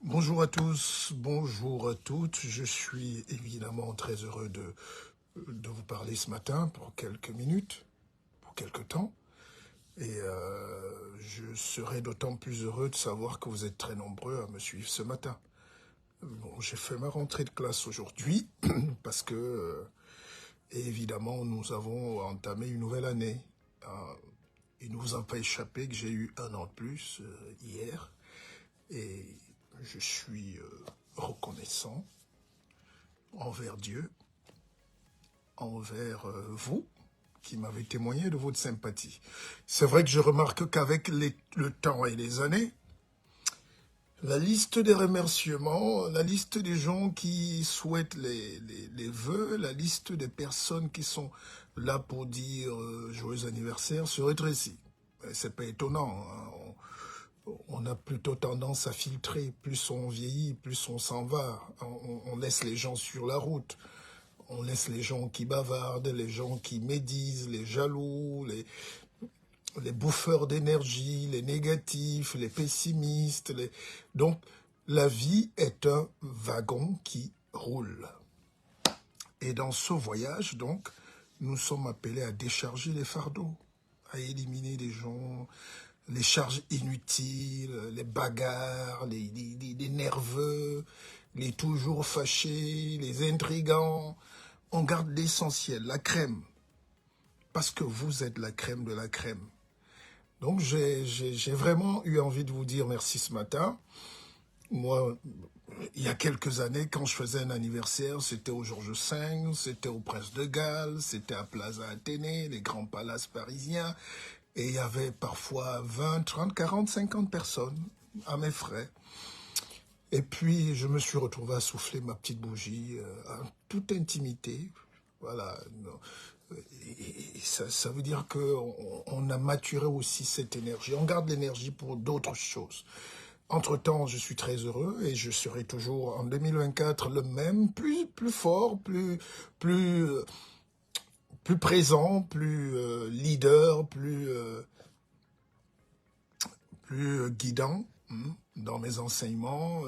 Bonjour à tous, bonjour à toutes. Je suis évidemment très heureux de vous parler ce matin pour quelques minutes, pour quelques temps. Et je serai d'autant plus heureux de savoir que vous êtes très nombreux à me suivre ce matin. Bon, j'ai fait ma rentrée de classe aujourd'hui parce que, évidemment, nous avons entamé une nouvelle année. Il ne vous a pas échappé que j'ai eu un an de plus hier. Et je suis reconnaissant envers Dieu, envers vous, qui m'avez témoigné de votre sympathie. C'est vrai que je remarque qu'avec le temps et les années, la liste des remerciements, la liste des gens qui souhaitent les vœux, la liste des personnes qui sont là pour dire joyeux anniversaire se rétrécit. C'est pas étonnant, hein. On a plutôt tendance à filtrer. Plus on vieillit, plus on s'en va. On laisse les gens sur la route. On laisse les gens qui bavardent, les gens qui médisent, les jaloux, les bouffeurs d'énergie, les négatifs, les pessimistes. Donc, la vie est un wagon qui roule. Et dans ce voyage, donc, nous sommes appelés à décharger les fardeaux, à éliminer les gens, les charges inutiles, les bagarres, les nerveux, les toujours fâchés, les intrigants. On garde l'essentiel, la crème, parce que vous êtes la crème de la crème. Donc j'ai vraiment eu envie de vous dire merci ce matin. Moi, il y a quelques années, quand je faisais un anniversaire, c'était au Georges V, c'était au Prince de Galles, c'était à Plaza Athénée, les grands palaces parisiens. Et il y avait parfois 20, 30, 40, 50 personnes à mes frais. Et puis, je me suis retrouvé à souffler ma petite bougie en toute intimité. Voilà. Et ça veut dire qu'on a maturé aussi cette énergie. On garde l'énergie pour d'autres choses. Entre-temps, je suis très heureux et je serai toujours en 2024 le même, plus fort, plus, plus présent, plus leader, plus guidant dans mes enseignements,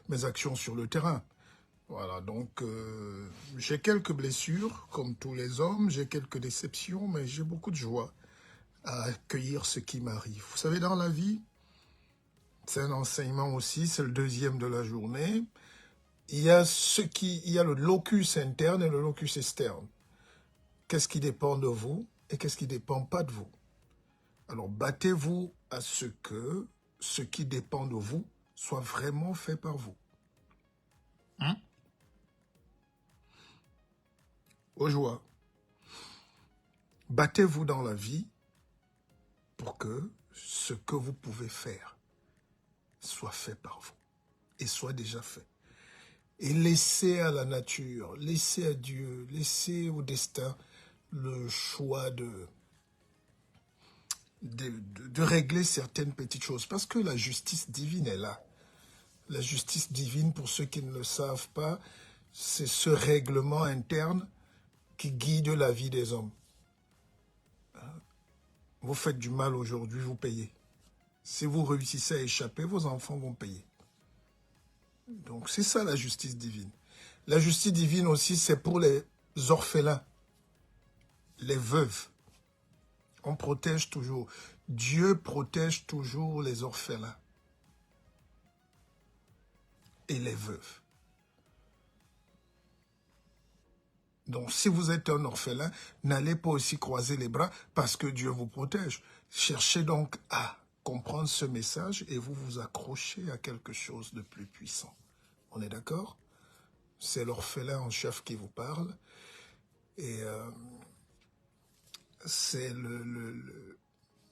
mes actions sur le terrain. Voilà, donc j'ai quelques blessures, comme tous les hommes, j'ai quelques déceptions, mais j'ai beaucoup de joie à accueillir ce qui m'arrive. Vous savez, dans la vie, c'est un enseignement aussi, c'est le deuxième de la journée. Il y a le locus interne et le locus externe. Qu'est-ce qui dépend de vous et qu'est-ce qui ne dépend pas de vous? Alors, battez-vous à ce que ce qui dépend de vous soit vraiment fait par vous. Aux joies. Battez-vous dans la vie pour que ce que vous pouvez faire soit fait par vous et soit déjà fait. Et laissez à la nature, laissez à Dieu, laissez au destin le choix de régler certaines petites choses. Parce que la justice divine est là. La justice divine, pour ceux qui ne le savent pas, c'est ce règlement interne qui guide la vie des hommes. Vous faites du mal aujourd'hui, vous payez. Si vous réussissez à échapper, vos enfants vont payer. Donc c'est ça la justice divine. La justice divine aussi, c'est pour les orphelins, les veuves. On protège toujours. Dieu protège toujours les orphelins et les veuves. Donc si vous êtes un orphelin, n'allez pas aussi croiser les bras parce que Dieu vous protège. Cherchez donc à comprendre ce message et vous vous accrochez à quelque chose de plus puissant. On est d'accord? C'est l'orphelin en chef qui vous parle. Et c'est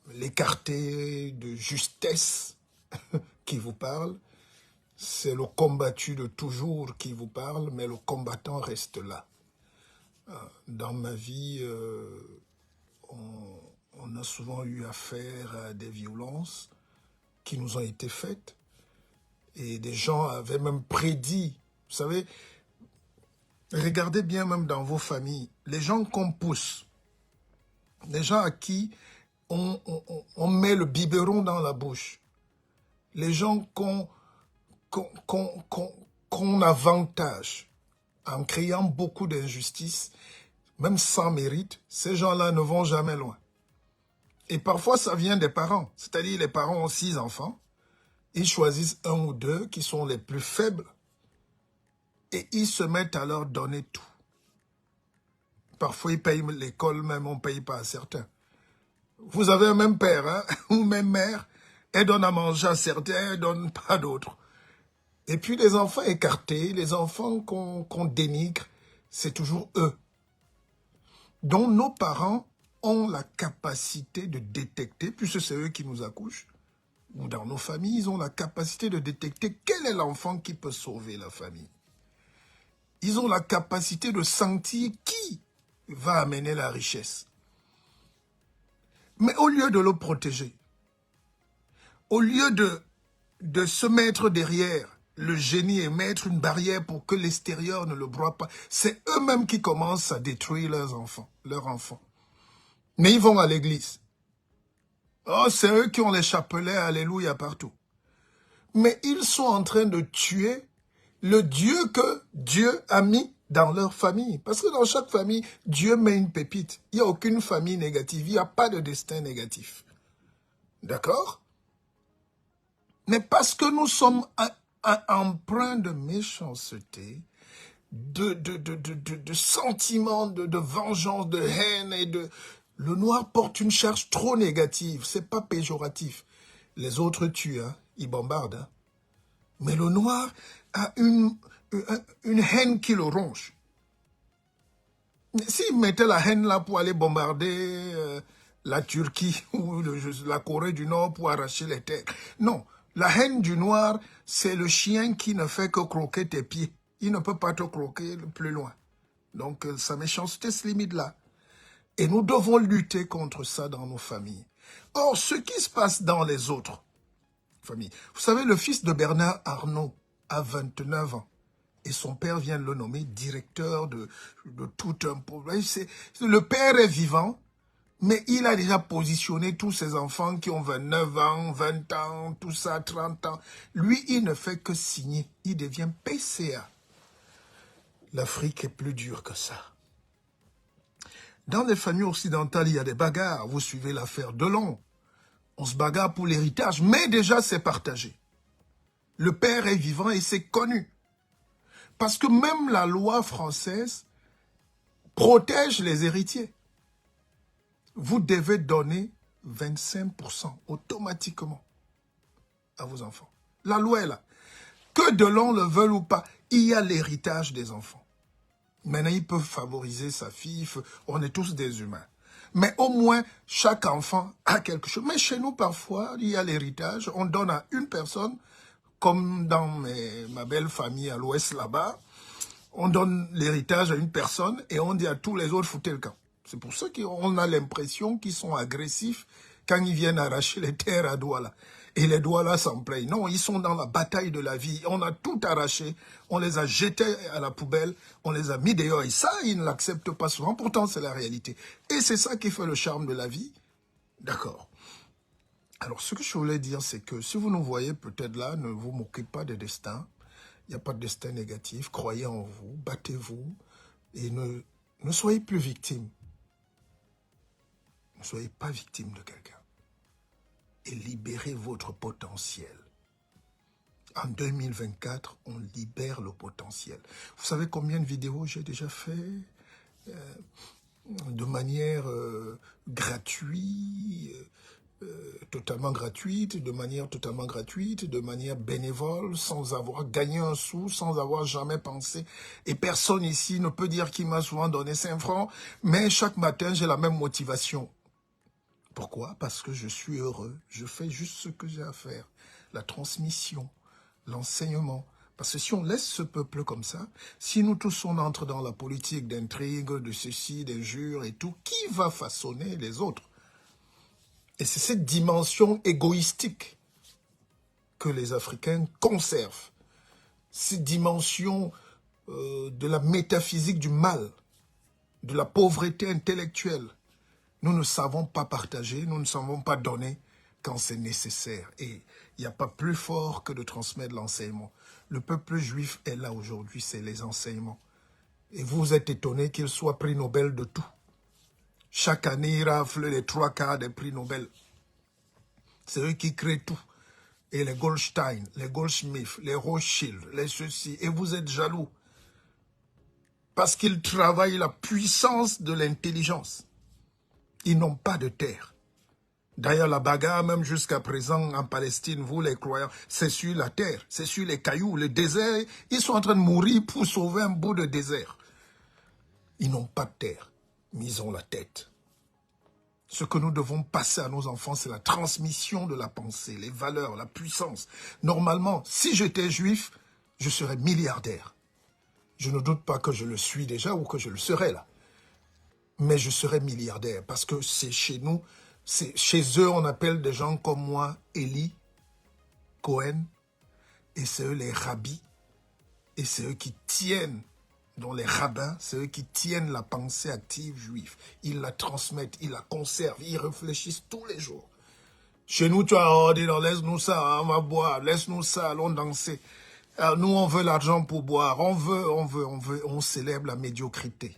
l'écarté de justesse qui vous parle. C'est le combattu de toujours qui vous parle, mais le combattant reste là. Dans ma vie, on a souvent eu affaire à des violences qui nous ont été faites. Et des gens avaient même prédit, vous savez, regardez bien même dans vos familles, les gens qu'on pousse, les gens à qui on met le biberon dans la bouche, les gens qu'on avantage en créant beaucoup d'injustices, même sans mérite, ces gens-là ne vont jamais loin. Et parfois, ça vient des parents. C'est-à-dire, les parents ont 6 enfants. Ils choisissent 1 ou 2 qui sont les plus faibles et ils se mettent à leur donner tout. Parfois, ils payent l'école, même on ne paye pas à certains. Vous avez un même père, hein, ou même mère, elle donne à manger à certains, elle ne donne pas à d'autres. Et puis, les enfants écartés, les enfants qu'on dénigre, c'est toujours eux. Donc, nos parents ont la capacité de détecter, puisque c'est eux qui nous accouchent, ou dans nos familles, ils ont la capacité de détecter quel est l'enfant qui peut sauver la famille. Ils ont la capacité de sentir qui va amener la richesse. Mais au lieu de le protéger, au lieu de se mettre derrière le génie et mettre une barrière pour que l'extérieur ne le broie pas, c'est eux-mêmes qui commencent à détruire leurs enfants. Mais ils vont à l'église. Oh, c'est eux qui ont les chapelets, alléluia, partout. Mais ils sont en train de tuer le Dieu que Dieu a mis dans leur famille. Parce que dans chaque famille, Dieu met une pépite. Il n'y a aucune famille négative. Il n'y a pas de destin négatif. D'accord? Mais parce que nous sommes empreints de méchanceté, de sentiments, de vengeance, de haine et de... Le noir porte une charge trop négative. C'est pas péjoratif. Les autres tuent, hein, ils bombardent. Hein. Mais le noir a une haine qui le ronge. S'il mettait la haine là pour aller bombarder la Turquie ou la Corée du Nord pour arracher les terres. Non, la haine du noir, c'est le chien qui ne fait que croquer tes pieds. Il ne peut pas te croquer plus loin. Donc sa méchanceté se limite là. Et nous devons lutter contre ça dans nos familles. Or, ce qui se passe dans les autres familles. Vous savez, le fils de Bernard Arnault a 29 ans. Et son père vient de le nommer directeur de tout un problème. Le père est vivant, mais il a déjà positionné tous ses enfants qui ont 29 ans, 20 ans, tout ça, 30 ans. Lui, il ne fait que signer. Il devient PCA. L'Afrique est plus dure que ça. Dans les familles occidentales, il y a des bagarres. Vous suivez l'affaire Delon. On se bagarre pour l'héritage, mais déjà c'est partagé. Le père est vivant et c'est connu. Parce que même la loi française protège les héritiers. Vous devez donner 25% automatiquement à vos enfants. La loi est là. Que Delon le veuille ou pas, il y a l'héritage des enfants. Maintenant, ils peuvent favoriser sa fille. On est tous des humains. Mais au moins, chaque enfant a quelque chose. Mais chez nous, parfois, il y a l'héritage. On donne à une personne, comme dans ma belle famille à l'ouest là-bas, on donne l'héritage à une personne et on dit à tous les autres, foutez le camp. C'est pour ça qu'on a l'impression qu'ils sont agressifs quand ils viennent arracher les terres à Douala. Et les Douala s'en plaignent. Non, ils sont dans la bataille de la vie. On a tout arraché. On les a jetés à la poubelle. On les a mis dehors. Et ça, ils ne l'acceptent pas souvent. Pourtant, c'est la réalité. Et c'est ça qui fait le charme de la vie. D'accord. Alors, ce que je voulais dire, c'est que si vous nous voyez peut-être là, ne vous moquez pas des destins. Il n'y a pas de destin négatif. Croyez en vous. Battez-vous. Et ne soyez plus victime. Ne soyez pas victime de quelqu'un. Et libérez votre potentiel. En 2024, on libère le potentiel. Vous savez combien de vidéos j'ai déjà fait de manière gratuite, totalement gratuite, de manière bénévole, sans avoir gagné un sou, sans avoir jamais pensé. Et personne ici ne peut dire qu'il m'a souvent donné 5 francs, mais chaque matin, j'ai la même motivation. Pourquoi? Parce que je suis heureux. Je fais juste ce que j'ai à faire. La transmission, l'enseignement. Parce que si on laisse ce peuple comme ça, si nous tous on entre dans la politique d'intrigue, de ceci, d'injures et tout, qui va façonner les autres? Et c'est cette dimension égoïstique que les Africains conservent. Cette dimension de la métaphysique du mal, de la pauvreté intellectuelle. Nous ne savons pas partager, nous ne savons pas donner. quand c'est nécessaire. Et il n'y a pas plus fort que de transmettre l'enseignement. Le peuple juif est là aujourd'hui, c'est les enseignements. Et vous êtes étonné qu'il soit prix Nobel de tout. Chaque année, il rafle les 3/4 des prix Nobel. C'est eux qui créent tout. Et les Goldstein, les Goldschmidt, les Rothschild, les ceci. Et vous êtes jaloux. Parce qu'ils travaillent la puissance de l'intelligence. Ils n'ont pas de terre. D'ailleurs, la bagarre, même jusqu'à présent en Palestine, vous les croyants, c'est sur la terre, c'est sur les cailloux, le désert. Ils sont en train de mourir pour sauver un bout de désert. Ils n'ont pas de terre, mais ils ont la tête. Ce que nous devons passer à nos enfants, c'est la transmission de la pensée, les valeurs, la puissance. Normalement, si j'étais juif, je serais milliardaire. Je ne doute pas que je le suis déjà ou que je le serai là. Mais je serais milliardaire parce que c'est chez nous, chez eux, on appelle des gens comme moi, Eli, Cohen, et c'est eux les rabbis, et c'est eux qui tiennent, dont les rabbins, c'est eux qui tiennent la pensée active juive. Ils la transmettent, ils la conservent, ils réfléchissent tous les jours. Chez nous, tu as dit, non, laisse-nous ça, on va boire, laisse-nous ça, allons danser. Alors, nous, on veut l'argent pour boire, on célèbre la médiocrité.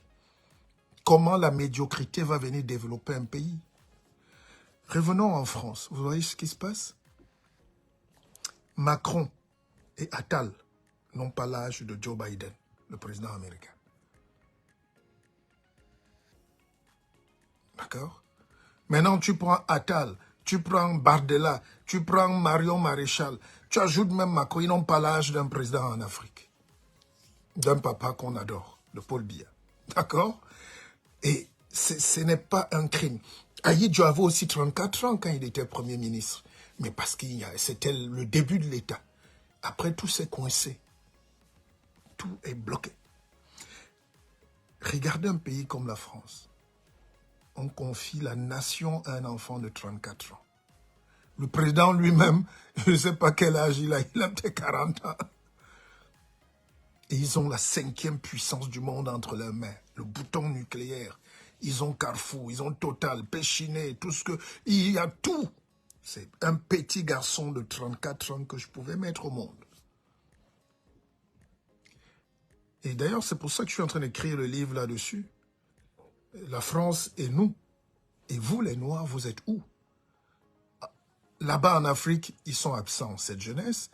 Comment la médiocrité va venir développer un pays? Revenons en France. Vous voyez ce qui se passe? Macron et Attal n'ont pas l'âge de Joe Biden, le président américain. D'accord? Maintenant, tu prends Attal, tu prends Bardella, tu prends Marion Maréchal, tu ajoutes même Macron, ils n'ont pas l'âge d'un président en Afrique. D'un papa qu'on adore, de Paul Biya. D'accord? Et ce n'est pas un crime. Ahidjo avait aussi 34 ans quand il était Premier ministre. Mais parce que c'était le début de l'État. Après, tout s'est coincé. Tout est bloqué. Regardez un pays comme la France. On confie la nation à un enfant de 34 ans. Le président lui-même, je ne sais pas quel âge il a peut-être 40 ans. Et ils ont la 5e puissance du monde entre leurs mains. Le bouton nucléaire. Ils ont Carrefour, ils ont Total, Péchinet, tout ce que... Il y a tout. C'est un petit garçon de 34 ans que je pouvais mettre au monde. Et d'ailleurs, c'est pour ça que je suis en train d'écrire le livre là-dessus. La France et nous. Et vous, les Noirs, vous êtes où? Là-bas en Afrique, ils sont absents. Cette jeunesse,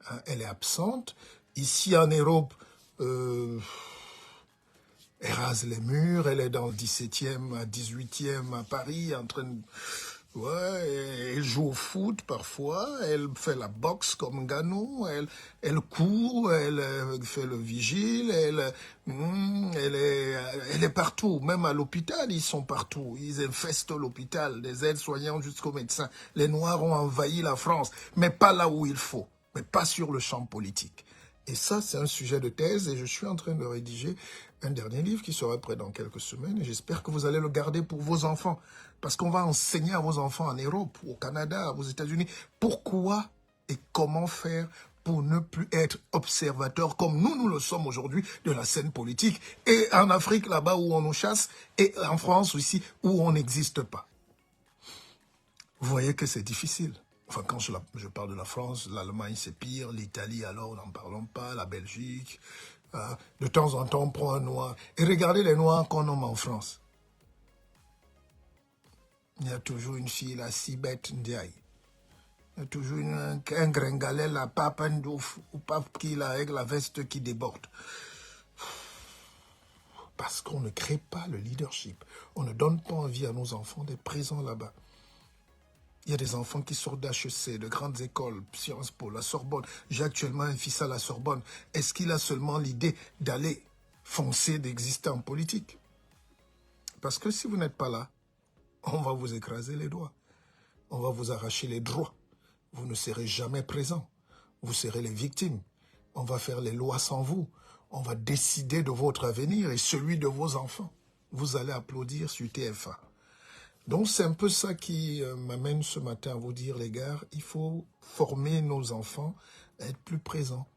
hein, elle est absente. Ici en Europe, elle rase les murs, elle est dans le 17e, à 18e à Paris, en train de... Ouais, elle joue au foot parfois, elle fait la boxe comme Ngannou, elle court, elle fait le vigile, elle est partout. Même à l'hôpital, ils sont partout. Ils infestent l'hôpital, des aides-soignants jusqu'aux médecins. Les Noirs ont envahi la France, mais pas là où il faut, mais pas sur le champ politique. Et ça, c'est un sujet de thèse et je suis en train de rédiger un dernier livre qui sera prêt dans quelques semaines et j'espère que vous allez le garder pour vos enfants parce qu'on va enseigner à vos enfants en Europe, au Canada, aux États-Unis, pourquoi et comment faire pour ne plus être observateur comme nous le sommes aujourd'hui de la scène politique et en Afrique là-bas où on nous chasse et en France aussi où on n'existe pas. Vous voyez que c'est difficile. Enfin, quand je parle de la France, l'Allemagne c'est pire, l'Italie alors n'en parlons pas, la Belgique. De temps en temps on prend un noir. Et regardez les noirs qu'on nomme en France. Il y a toujours une fille là, Sibeth Ndiaye. Il y a toujours un gringalet là, Pape Ndouf, ou Pape qui là, avec la veste qui déborde. Parce qu'on ne crée pas le leadership. On ne donne pas envie à nos enfants d'être présents là-bas. Il y a des enfants qui sortent d'HEC, de grandes écoles, Sciences Po, la Sorbonne. J'ai actuellement un fils à la Sorbonne. Est-ce qu'il a seulement l'idée d'aller foncer, d'exister en politique? Parce que si vous n'êtes pas là, on va vous écraser les doigts. On va vous arracher les droits. Vous ne serez jamais présent. Vous serez les victimes. On va faire les lois sans vous. On va décider de votre avenir et celui de vos enfants. Vous allez applaudir sur TF1. Donc, c'est un peu ça qui m'amène ce matin à vous dire, les gars, il faut former nos enfants à être plus présents.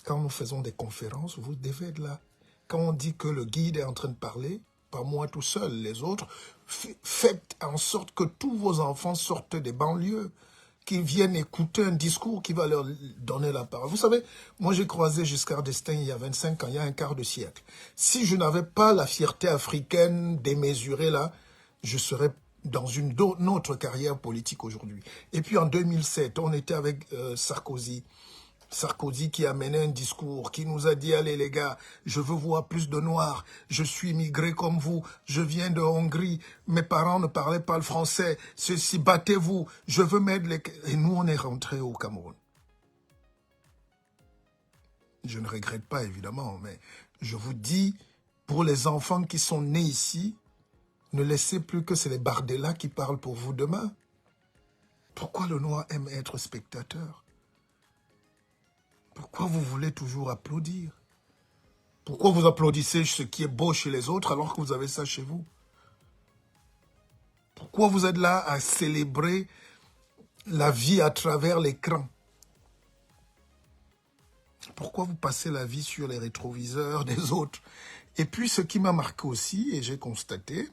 Quand nous faisons des conférences, vous devez être là. Quand on dit que le guide est en train de parler, pas moi tout seul, les autres, faites en sorte que tous vos enfants sortent des banlieues. qui viennent écouter un discours qui va leur donner la parole. Vous savez, moi j'ai croisé Giscard d'Estaing il y a 25 ans, il y a un quart de siècle. Si je n'avais pas la fierté africaine démesurée là, je serais dans une autre carrière politique aujourd'hui. Et puis en 2007, on était avec Sarkozy. Sarkozy qui a mené un discours, qui nous a dit, allez les gars, je veux voir plus de noirs, je suis immigré comme vous, je viens de Hongrie, mes parents ne parlaient pas le français, ceci, battez-vous, je veux mettre les... Et nous, on est rentrés au Cameroun. Je ne regrette pas, évidemment, mais je vous dis, pour les enfants qui sont nés ici, ne laissez plus que c'est les Bardella qui parlent pour vous demain. Pourquoi le noir aime être spectateur? Pourquoi vous voulez toujours applaudir? Pourquoi vous applaudissez ce qui est beau chez les autres alors que vous avez ça chez vous? Pourquoi vous êtes là à célébrer la vie à travers l'écran? Pourquoi vous passez la vie sur les rétroviseurs des autres? Et puis ce qui m'a marqué aussi, et j'ai constaté,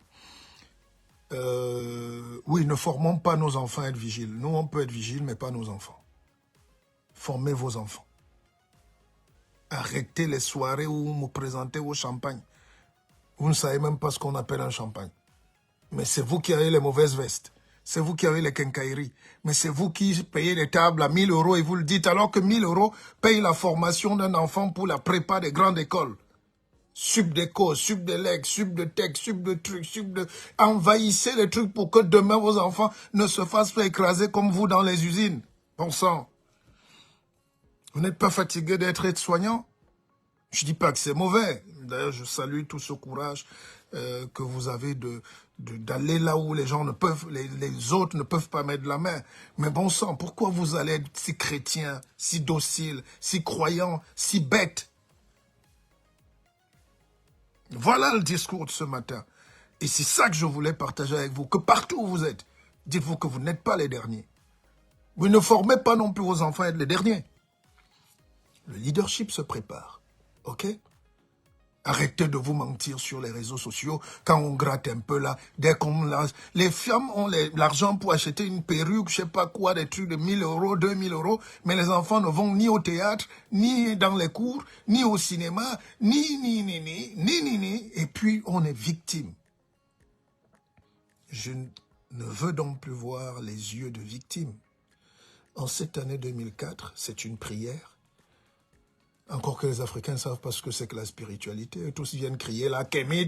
oui, ne formons pas nos enfants à être vigiles. Nous, on peut être vigiles, mais pas nos enfants. Formez vos enfants. Arrêtez les soirées où vous me présentez au champagne. Vous ne savez même pas ce qu'on appelle un champagne. Mais c'est vous qui avez les mauvaises vestes. C'est vous qui avez les quincailleries. Mais c'est vous qui payez les tables à 1000 € et vous le dites alors que 1000 € payent la formation d'un enfant pour la prépa des grandes écoles. Subdeco, subdelec, subdetec, sub de trucs, Envahissez les trucs pour que demain vos enfants ne se fassent pas écraser comme vous dans les usines. Bon sang. Vous n'êtes pas fatigué d'être aide-soignant? Je ne dis pas que c'est mauvais. D'ailleurs, je salue tout ce courage que vous avez d'aller là où les gens ne peuvent, les autres ne peuvent pas mettre la main. Mais bon sang, pourquoi vous allez être si chrétien, si docile, si croyant, si bête? Voilà le discours de ce matin. Et c'est ça que je voulais partager avec vous, que partout où vous êtes, dites-vous que vous n'êtes pas les derniers. Vous ne formez pas non plus vos enfants à être les derniers. Le leadership se prépare, ok? Arrêtez de vous mentir sur les réseaux sociaux. Quand on gratte un peu là, dès qu'on lance... Les femmes ont l'argent pour acheter une perruque, je sais pas quoi, des trucs de 1000 €, 2000 €, mais les enfants ne vont ni au théâtre, ni dans les cours, ni au cinéma, ni. Et puis on est victime. Je ne veux donc plus voir les yeux de victime. En cette année 2004, c'est une prière. Encore que les Africains ne savent pas ce que c'est que la spiritualité. Tous ils viennent crier la Kémit,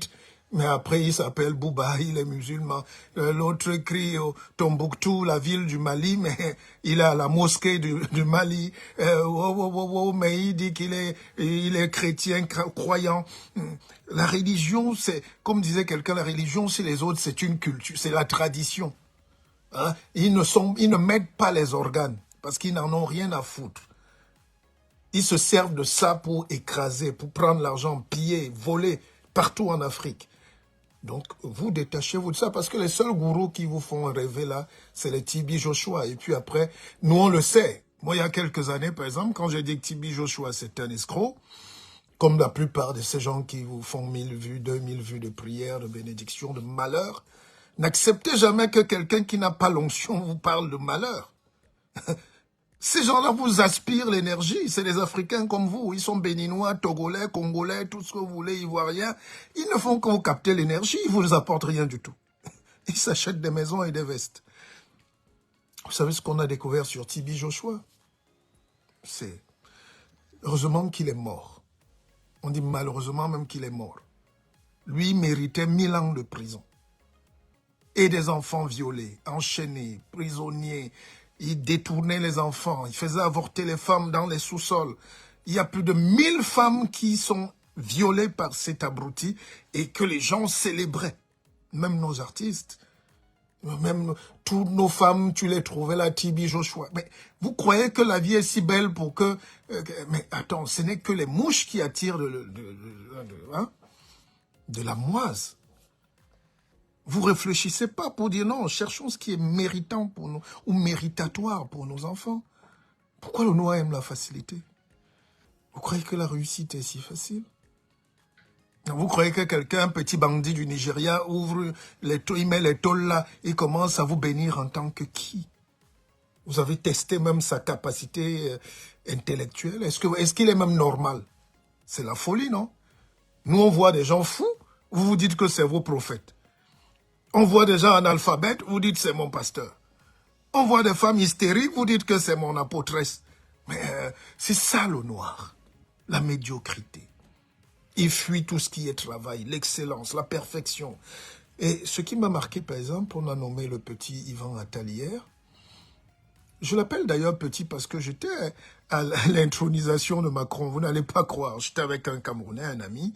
mais après ils s'appellent Bouba, il est musulman. L'autre crie au Tombouctou, la ville du Mali, mais il est à la mosquée du Mali. Mais il dit qu'il est chrétien, croyant. La religion, c'est, comme disait quelqu'un, la religion, c'est les autres, c'est une culture, c'est la tradition. Hein? Ils ne mettent pas les organes, parce qu'ils n'en ont rien à foutre. Ils se servent de ça pour écraser, pour prendre l'argent, piller, voler partout en Afrique. Donc, vous détachez-vous de ça parce que les seuls gourous qui vous font rêver là, c'est les TB Joshua. Et puis après, nous on le sait. Moi, il y a quelques années, par exemple, quand j'ai dit que TB Joshua c'est un escroc, comme la plupart de ces gens qui vous font 1000 vues, 2000 vues de prière, de bénédiction, de malheur, n'acceptez jamais que quelqu'un qui n'a pas l'onction vous parle de malheur. Ces gens-là vous aspirent l'énergie. C'est des Africains comme vous. Ils sont béninois, togolais, congolais, tout ce que vous voulez, ivoiriens. Ils ne font que vous capter l'énergie. Ils ne vous apportent rien du tout. Ils s'achètent des maisons et des vestes. Vous savez ce qu'on a découvert sur TB Joshua? C'est heureusement qu'il est mort. On dit malheureusement même qu'il est mort. Lui méritait 1000 ans de prison. Et des enfants violés, enchaînés, prisonniers. Il détournait les enfants, il faisait avorter les femmes dans les sous-sols. Il y a plus de 1000 femmes qui sont violées par cet abruti et que les gens célébraient. Même nos artistes, même toutes nos femmes, tu les trouvais là, TB Joshua. Mais vous croyez que la vie est si belle pour que... mais attends, ce n'est que les mouches qui attirent de la moise. Vous réfléchissez pas pour dire non, cherchons ce qui est méritant pour nous, ou méritatoire pour nos enfants. Pourquoi le noir aime la facilité? Vous croyez que la réussite est si facile? Vous croyez que quelqu'un, un petit bandit du Nigeria, ouvre il met les tôles là et commence à vous bénir en tant que qui? Vous avez testé même sa capacité intellectuelle. Est-ce qu'il est même normal? C'est la folie, non? Nous, on voit des gens fous, vous vous dites que c'est vos prophètes. On voit des gens analphabètes, vous dites c'est mon pasteur. On voit des femmes hystériques, vous dites que c'est mon apôtresse. Mais c'est ça le noir, la médiocrité. Il fuit tout ce qui est travail, l'excellence, la perfection. Et ce qui m'a marqué, par exemple, on a nommé le petit Ivan Attal hier. Je l'appelle d'ailleurs petit parce que j'étais à l'intronisation de Macron. Vous n'allez pas croire. J'étais avec un Camerounais, un ami,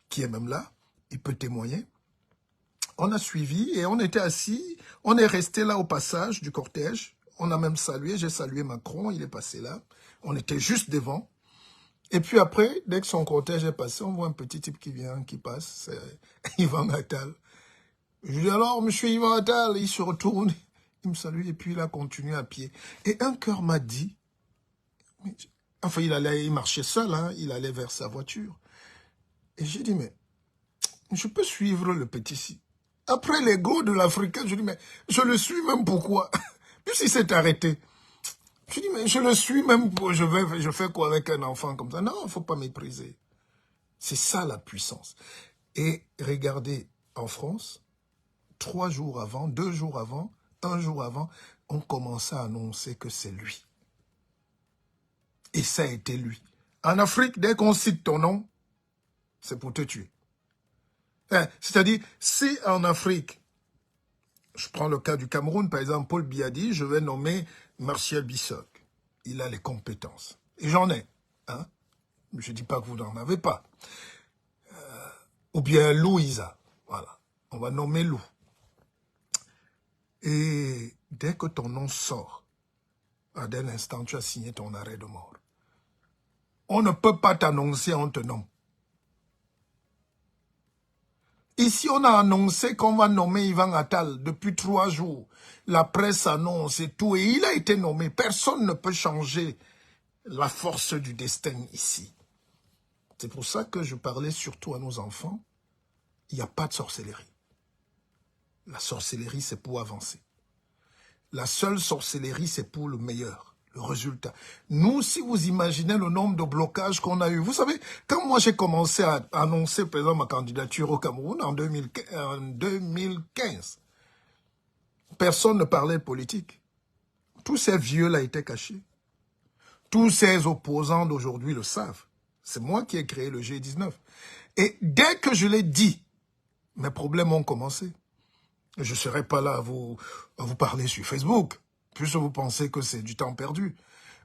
qui est même là. Il peut témoigner. On a suivi et on était assis. On est resté là au passage du cortège. On a même salué. J'ai salué Macron. Il est passé là. On était juste devant. Et puis après, dès que son cortège est passé, on voit un petit type qui vient, qui passe. C'est Ivan Attal. Je lui dis alors, monsieur Ivan Attal, il se retourne. Il me salue et puis il a continué à pied. Et un cœur m'a dit, enfin il marchait seul, hein, il allait vers sa voiture. Et j'ai dit, mais je peux suivre le petit-ci. Après l'ego de l'Africain, je dis, mais je le suis même pourquoi? Puisqu'il s'est arrêté. Je dis, mais je le suis même pour, je fais quoi avec un enfant comme ça? Non, il ne faut pas mépriser. C'est ça la puissance. Et regardez, en France, 3 jours avant, 2 jours avant, 1 jour avant, on commençait à annoncer que c'est lui. Et ça a été lui. En Afrique, dès qu'on cite ton nom, c'est pour te tuer. C'est-à-dire, si en Afrique, je prends le cas du Cameroun, par exemple, Paul Biya dit, je vais nommer Martial Bissok. Il a les compétences. Et j'en ai. Hein? Je ne dis pas que vous n'en avez pas. Ou bien Louisa. Voilà. On va nommer Lou. Et dès que ton nom sort, à dès l'instant, tu as signé ton arrêt de mort. On ne peut pas t'annoncer, on te nomme. Ici, on a annoncé qu'on va nommer Ivan Attal depuis 3 jours. La presse annonce et tout, et il a été nommé. Personne ne peut changer la force du destin ici. C'est pour ça que je parlais surtout à nos enfants. Il n'y a pas de sorcellerie. La sorcellerie, c'est pour avancer. La seule sorcellerie, c'est pour le meilleur, le résultat. Nous, si vous imaginez le nombre de blocages qu'on a eu, vous savez, quand moi j'ai commencé à annoncer, par exemple, ma candidature au Cameroun en 2015, personne ne parlait politique. Tous ces vieux-là étaient cachés. Tous ces opposants d'aujourd'hui le savent. C'est moi qui ai créé le G19. Et dès que je l'ai dit, mes problèmes ont commencé. Je ne serai pas là à vous parler sur Facebook, puisque vous pensez que c'est du temps perdu.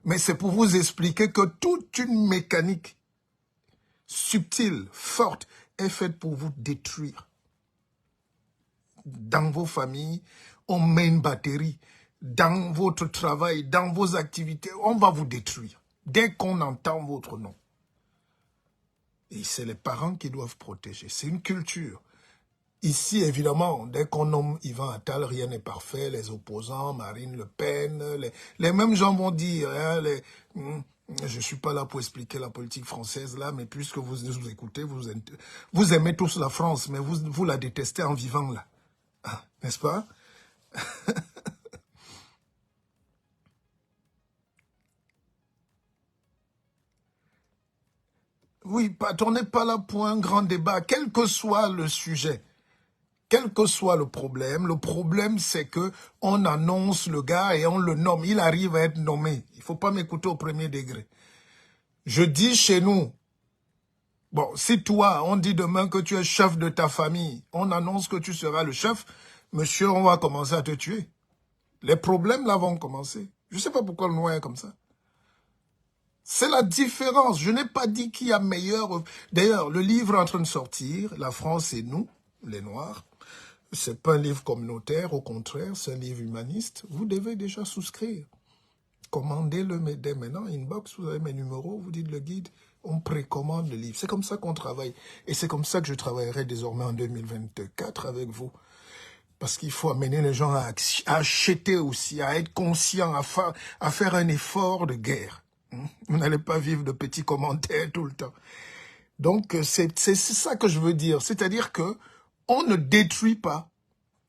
Mais c'est pour vous expliquer que toute une mécanique subtile, forte, est faite pour vous détruire. Dans vos familles, on met une batterie. Dans votre travail, dans vos activités, on va vous détruire. Dès qu'on entend votre nom. Et c'est les parents qui doivent protéger. C'est une culture. Ici, évidemment, dès qu'on nomme Ivan Attal, rien n'est parfait. Les opposants, Marine Le Pen, les mêmes gens vont dire, hein, je ne suis pas là pour expliquer la politique française, là, mais puisque vous nous écoutez, vous aimez tous la France, mais vous la détestez en vivant là. Ah, n'est-ce pas? Oui, on n'est pas là pour un grand débat, quel que soit le sujet. Quel que soit le problème c'est que on annonce le gars et on le nomme. Il arrive à être nommé. Il ne faut pas m'écouter au premier degré. Je dis chez nous, bon, si toi, on dit demain que tu es chef de ta famille, on annonce que tu seras le chef, monsieur, on va commencer à te tuer. Les problèmes là vont commencer. Je ne sais pas pourquoi le noir est comme ça. C'est la différence. Je n'ai pas dit qu'il y a meilleur. D'ailleurs, le livre est en train de sortir, La France et nous, les Noirs. C'est pas un livre communautaire, au contraire, c'est un livre humaniste. Vous devez déjà souscrire. Commandez-le dès maintenant, inbox, vous avez mes numéros, vous dites le guide, on précommande le livre. C'est comme ça qu'on travaille. Et c'est comme ça que je travaillerai désormais en 2024 avec vous. Parce qu'il faut amener les gens à acheter aussi, à être conscients, à faire un effort de guerre. Vous n'allez pas vivre de petits commentaires tout le temps. Donc, c'est ça que je veux dire. C'est-à-dire que on ne détruit pas,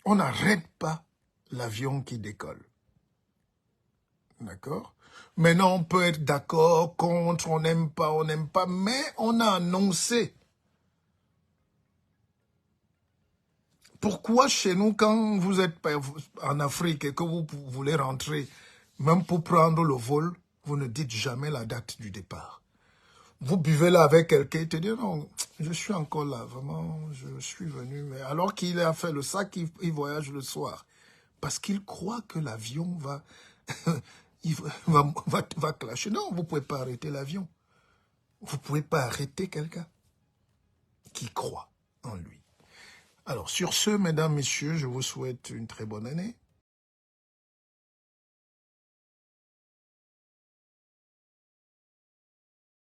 on n'arrête pas l'avion qui décolle. D'accord? Maintenant, on peut être d'accord, contre, on n'aime pas, mais on a annoncé. Pourquoi chez nous, quand vous êtes en Afrique et que vous voulez rentrer, même pour prendre le vol, vous ne dites jamais la date du départ? Vous buvez là avec quelqu'un et te dit non, je suis encore là, vraiment, je suis venu. Mais alors qu'il a fait le sac, il voyage le soir. Parce qu'il croit que l'avion va, va clasher. Non, vous ne pouvez pas arrêter l'avion. Vous ne pouvez pas arrêter quelqu'un qui croit en lui. Alors, sur ce, mesdames, messieurs, je vous souhaite une très bonne année.